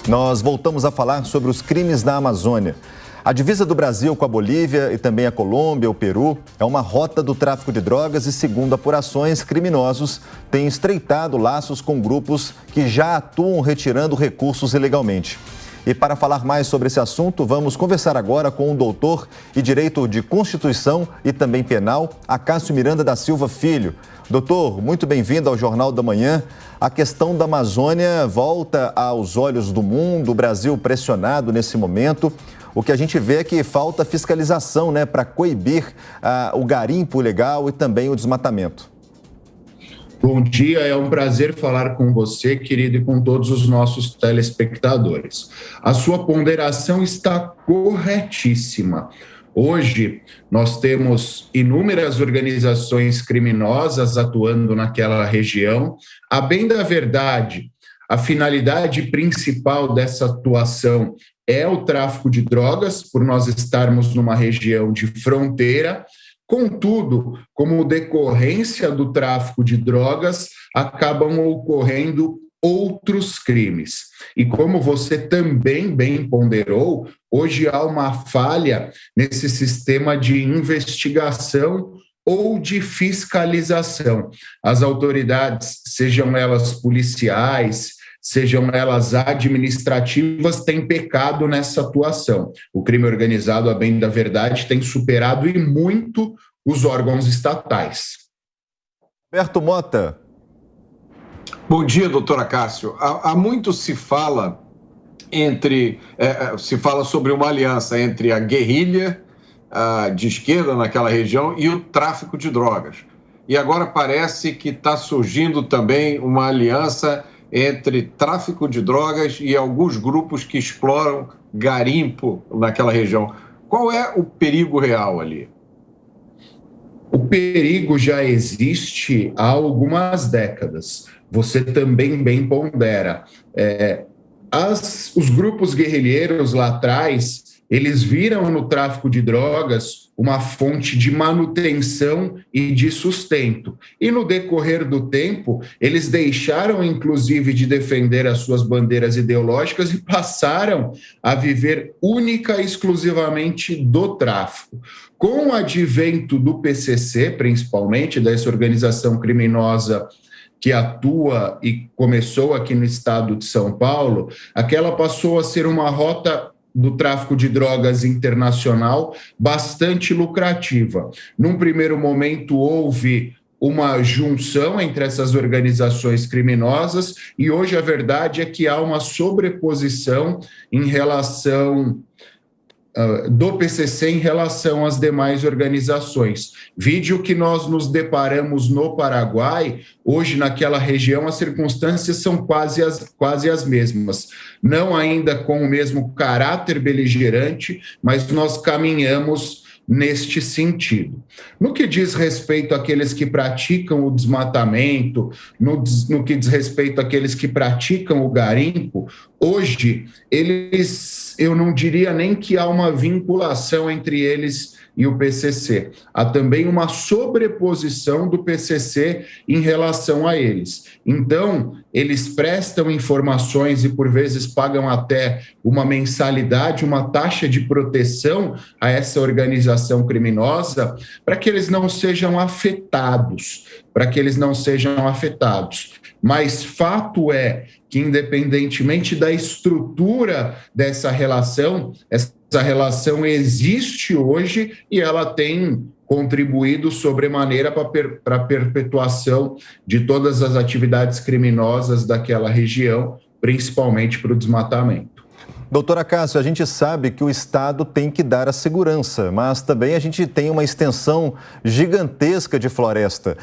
Nós voltamos a falar sobre os crimes na Amazônia. A divisa do Brasil com a Bolívia e também a Colômbia, o Peru, é uma rota do tráfico de drogas e, segundo apurações, criminosos têm estreitado laços com grupos que já atuam retirando recursos ilegalmente. E para falar mais sobre esse assunto, vamos conversar agora com o doutor em Direito de Constituição e também Penal, Acácio Miranda da Silva Filho. Doutor, muito bem-vindo ao Jornal da Manhã. A questão da Amazônia volta aos olhos do mundo, o Brasil pressionado nesse momento. O que a gente vê é que falta fiscalização, para coibir o garimpo ilegal e também o desmatamento. Bom dia, é um prazer falar com você, querido, e com todos os nossos telespectadores. A sua ponderação está corretíssima. Hoje, nós temos inúmeras organizações criminosas atuando naquela região. A bem da verdade, a finalidade principal dessa atuação é o tráfico de drogas, por nós estarmos numa região de fronteira. Contudo, como decorrência do tráfico de drogas, acabam ocorrendo outros crimes. E como você também bem ponderou, hoje há uma falha nesse sistema de investigação ou de fiscalização. As autoridades, sejam elas policiais, sejam elas administrativas, têm pecado nessa atuação. O crime organizado, a bem da verdade, tem superado e muito os órgãos estatais. Roberto Mota. Bom dia, doutor Acácio. Há muito se fala sobre uma aliança entre a guerrilha de esquerda naquela região e o tráfico de drogas. E agora parece que está surgindo também uma aliança entre tráfico de drogas e alguns grupos que exploram garimpo naquela região. Qual é o perigo real ali? O perigo já existe há algumas décadas. Você também bem pondera. Os grupos guerrilheiros lá atrás, eles viram no tráfico de drogas uma fonte de manutenção e de sustento. E no decorrer do tempo, eles deixaram, inclusive, de defender as suas bandeiras ideológicas e passaram a viver única e exclusivamente do tráfico. Com o advento do PCC, principalmente, dessa organização criminosa que atua e começou aqui no estado de São Paulo, aquela passou a ser uma rota do tráfico de drogas internacional bastante lucrativa. Num primeiro momento, houve uma junção entre essas organizações criminosas e hoje a verdade é que há uma sobreposição em relação do PCC em relação às demais organizações. Vídeo que nós nos deparamos no Paraguai, hoje naquela região as circunstâncias são quase as mesmas. Não ainda com o mesmo caráter beligerante, mas nós caminhamos neste sentido. No que diz respeito àqueles que praticam o desmatamento, no que diz respeito àqueles que praticam o garimpo, hoje eu não diria nem que há uma vinculação entre eles e o PCC. Há também uma sobreposição do PCC em relação a eles. Então, eles prestam informações e, por vezes, pagam até uma mensalidade, uma taxa de proteção a essa organização criminosa para que eles não sejam afetados, Mas fato é que, independentemente da estrutura dessa relação, essa relação existe hoje e ela tem contribuído sobremaneira para a perpetuação de todas as atividades criminosas daquela região, principalmente para o desmatamento. Doutor Acácio, a gente sabe que o Estado tem que dar a segurança, mas também a gente tem uma extensão gigantesca de floresta.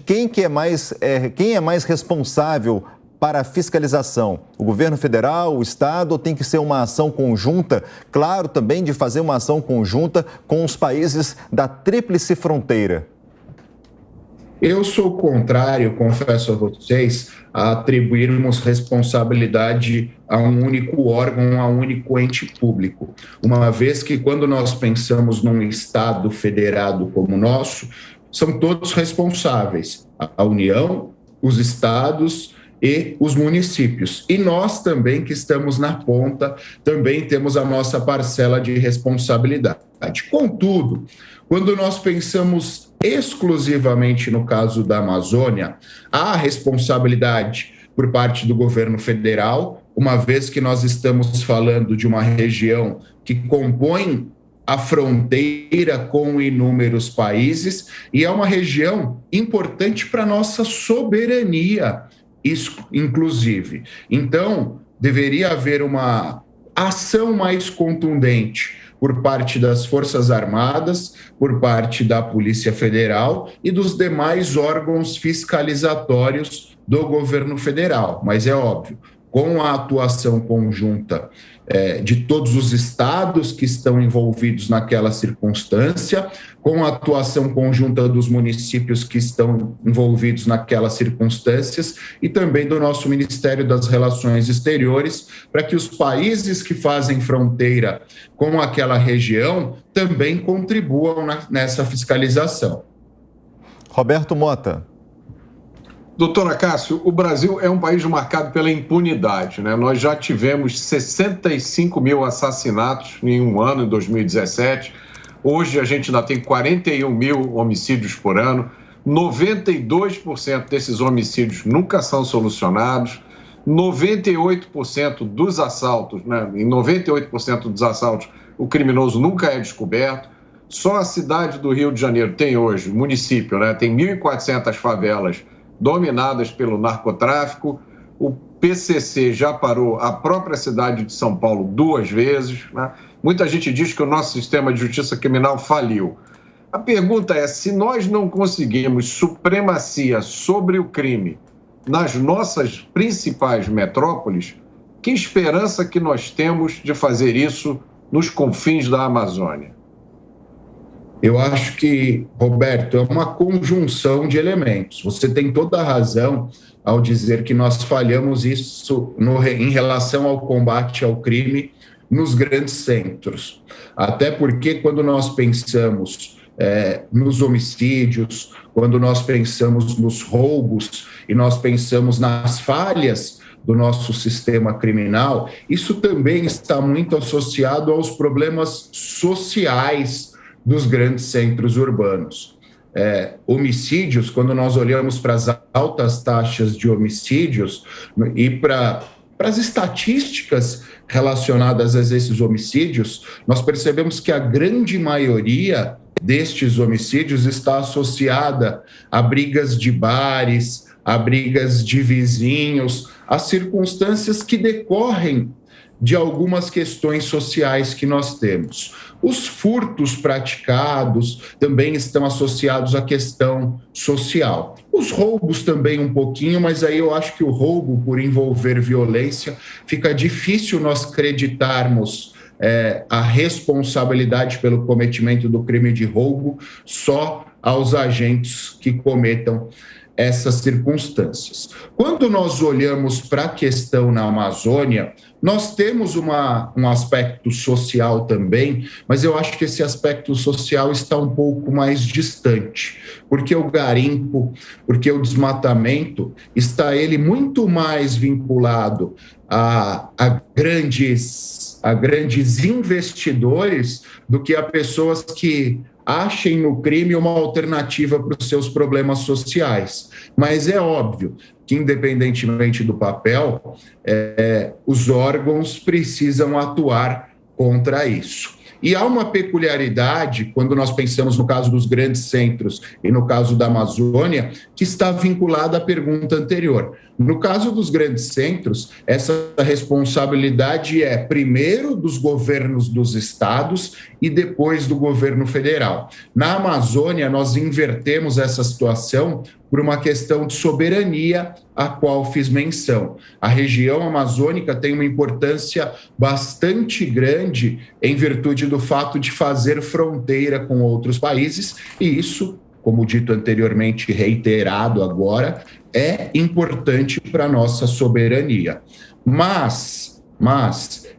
Quem é mais responsável para a fiscalização? O governo federal, o Estado, ou tem que ser uma ação conjunta? Claro, também de fazer uma ação conjunta com os países da Tríplice Fronteira. Eu sou contrário, confesso a vocês, a atribuirmos responsabilidade a um único órgão, a um único ente público. Uma vez que, quando nós pensamos num Estado federado como o nosso, são todos responsáveis. A União, os Estados e os municípios. E nós também, que estamos na ponta, também temos a nossa parcela de responsabilidade. Contudo, quando nós pensamos exclusivamente no caso da Amazônia, há responsabilidade por parte do governo federal, uma vez que nós estamos falando de uma região que compõe a fronteira com inúmeros países e é uma região importante para a nossa soberania, inclusive. Então, deveria haver uma ação mais contundente por parte das Forças Armadas, por parte da Polícia Federal e dos demais órgãos fiscalizatórios do governo federal. Mas é óbvio, com a atuação conjunta de todos os estados que estão envolvidos naquela circunstância, com a atuação conjunta dos municípios que estão envolvidos naquelas circunstâncias e também do nosso Ministério das Relações Exteriores, para que os países que fazem fronteira com aquela região também contribuam nessa fiscalização. Roberto Mota. Doutora Cássio, o Brasil é um país marcado pela impunidade, né? Nós já tivemos 65 mil assassinatos em um ano, em 2017. Hoje a gente ainda tem 41 mil homicídios por ano. 92% desses homicídios nunca são solucionados. 98% dos assaltos, né? Em 98% dos assaltos, o criminoso nunca é descoberto. Só a cidade do Rio de Janeiro tem hoje, município, né? Tem 1.400 favelas dominadas pelo narcotráfico. O PCC já parou a própria cidade de São Paulo 2 vezes, né? Muita gente diz que o nosso sistema de justiça criminal faliu. A pergunta é, se nós não conseguimos supremacia sobre o crime nas nossas principais metrópoles, que esperança que nós temos de fazer isso nos confins da Amazônia? Eu acho que, Roberto, é uma conjunção de elementos. Você tem toda a razão ao dizer que nós falhamos isso em relação ao combate ao crime nos grandes centros. Até porque quando nós pensamos nos homicídios, quando nós pensamos nos roubos e nós pensamos nas falhas do nosso sistema criminal, isso também está muito associado aos problemas sociais dos grandes centros urbanos. Homicídios, quando nós olhamos para as altas taxas de homicídios e para as estatísticas relacionadas a esses homicídios, nós percebemos que a grande maioria destes homicídios está associada a brigas de bares, a brigas de vizinhos, a circunstâncias que decorrem de algumas questões sociais que nós temos. Os furtos praticados também estão associados à questão social. Os roubos também um pouquinho, mas aí eu acho que o roubo por envolver violência fica difícil nós acreditarmos a responsabilidade pelo cometimento do crime de roubo só aos agentes que cometam essas circunstâncias. Quando nós olhamos para a questão na Amazônia, nós temos um aspecto social também, mas eu acho que esse aspecto social está um pouco mais distante, porque o garimpo, porque o desmatamento, está ele muito mais vinculado a grandes investidores do que a pessoas que achem no crime uma alternativa para os seus problemas sociais. Mas é óbvio que, independentemente do papel, os órgãos precisam atuar contra isso. E há uma peculiaridade, quando nós pensamos no caso dos grandes centros e no caso da Amazônia, que está vinculada à pergunta anterior. No caso dos grandes centros, essa responsabilidade é primeiro dos governos dos estados e depois do governo federal. Na Amazônia, nós invertemos essa situação por uma questão de soberania, a qual fiz menção. A região amazônica tem uma importância bastante grande em virtude do fato de fazer fronteira com outros países, e isso, como dito anteriormente, reiterado agora, é importante para a nossa soberania. Mas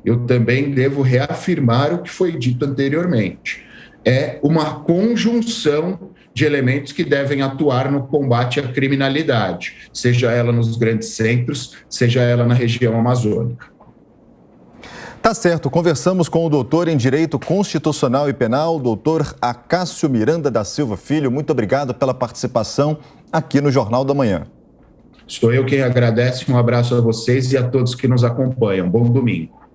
eu também devo reafirmar o que foi dito anteriormente. é uma conjunção de elementos que devem atuar no combate à criminalidade, seja ela nos grandes centros, seja ela na região amazônica. Tá certo, conversamos com o doutor em Direito Constitucional e Penal, doutor Acácio Miranda da Silva Filho. Muito obrigado pela participação aqui no Jornal da Manhã. Sou eu quem agradece, um abraço a vocês e a todos que nos acompanham. Bom domingo.